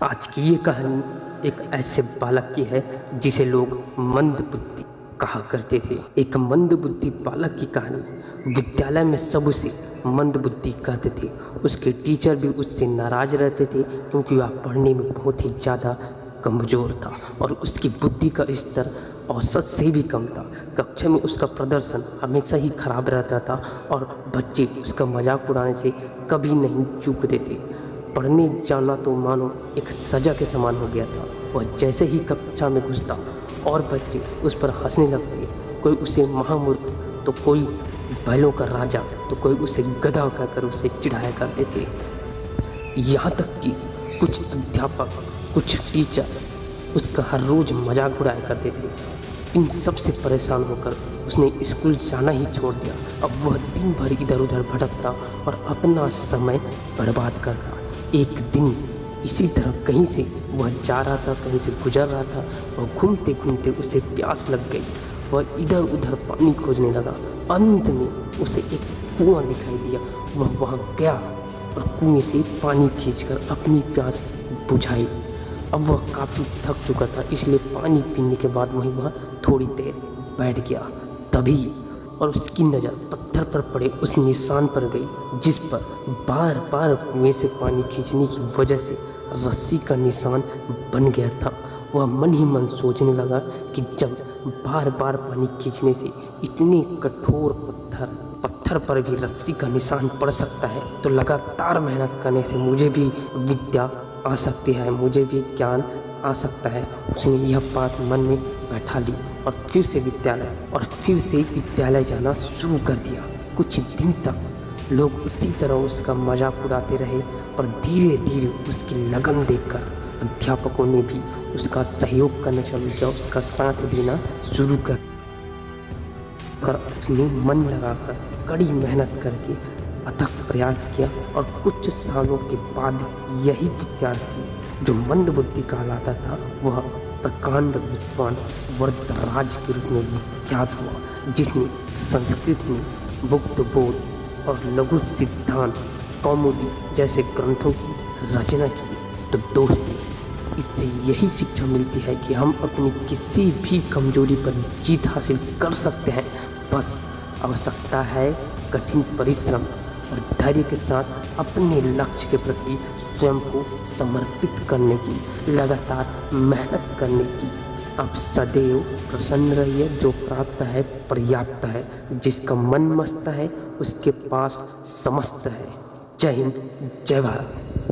आज की ये कहानी एक ऐसे बालक की है जिसे लोग मंद बुद्धि कहा करते थे। एक मंद बुद्धि बालक की कहानी। विद्यालय में सब उसे मंद बुद्धि कहते थे। उसके टीचर भी उससे नाराज रहते थे क्योंकि वह पढ़ने में बहुत ही ज़्यादा कमज़ोर था और उसकी बुद्धि का स्तर औसत से भी कम था। कक्षा में उसका प्रदर्शन हमेशा ही खराब रहता था और बच्चे उसका मजाक उड़ाने से कभी नहीं चूकते थे। पढ़ने जाना तो मानो एक सजा के समान हो गया था। वह जैसे ही कक्षा में घुसता और बच्चे उस पर हंसने लगते। कोई उसे महामूर्ख तो कोई बैलों का राजा तो कोई उसे गधा कहकर उसे चिढ़ाया करते थे। यहाँ तक कि कुछ अध्यापक, कुछ टीचर उसका हर रोज़ मजाक उड़ाया करते थे। इन सब से परेशान होकर उसने स्कूल जाना ही छोड़ दिया। अब वह दिन भर इधर उधर भटकता और अपना समय बर्बाद करता। एक दिन इसी तरह कहीं से वह जा रहा था, कहीं से गुजर रहा था और घूमते घूमते उसे प्यास लग गई। वह इधर उधर पानी खोजने लगा। अंत में उसे एक कुआं दिखाई दिया। वह वहाँ गया और कुएं से पानी खींचकर अपनी प्यास बुझाई। अब वह काफ़ी थक चुका था, इसलिए पानी पीने के बाद वह थोड़ी देर बैठ गया। तभी और उसकी नज़र पत्थर पर पड़े उस निशान पर गई जिस पर बार बार कुएं से पानी खींचने की वजह से रस्सी का निशान बन गया था। वह मन ही मन सोचने लगा कि जब बार बार पानी खींचने से इतने कठोर पत्थर पर भी रस्सी का निशान पड़ सकता है तो लगातार मेहनत करने से मुझे भी विद्या आ सकती है, मुझे भी ज्ञान आ सकता है। उसने यह बात मन में बैठा ली और फिर से विद्यालय जाना शुरू कर दिया। कुछ दिन तक लोग उसी तरह उसका मजाक उड़ाते रहे, पर धीरे धीरे उसकी लगन देखकर अध्यापकों ने भी उसका सहयोग करना शुरू किया, उसका साथ देना शुरू कर उसने मन लगाकर कड़ी मेहनत करके अथक प्रयास किया और कुछ सालों के बाद यही विद्यार्थी जो मंद बुद्धि कहलाता था वह प्रकांड विद्वान वरदराज के रूप में विख्यात हुआ, जिसने संस्कृत में मुक्त बोध और लघु सिद्धांत कौमुदी जैसे ग्रंथों की रचना की। तो दोस्तों, इससे यही शिक्षा मिलती है कि हम अपनी किसी भी कमजोरी पर जीत हासिल कर सकते हैं। बस आवश्यकता है कठिन परिश्रम और धैर्य के साथ अपने लक्ष्य के प्रति स्वयं को समर्पित करने की, लगातार मेहनत करने की। आप सदैव प्रसन्न रहिए। जो प्राप्त है पर्याप्त है, जिसका मन मस्त है उसके पास समस्त है। जय हिंद, जय भारत।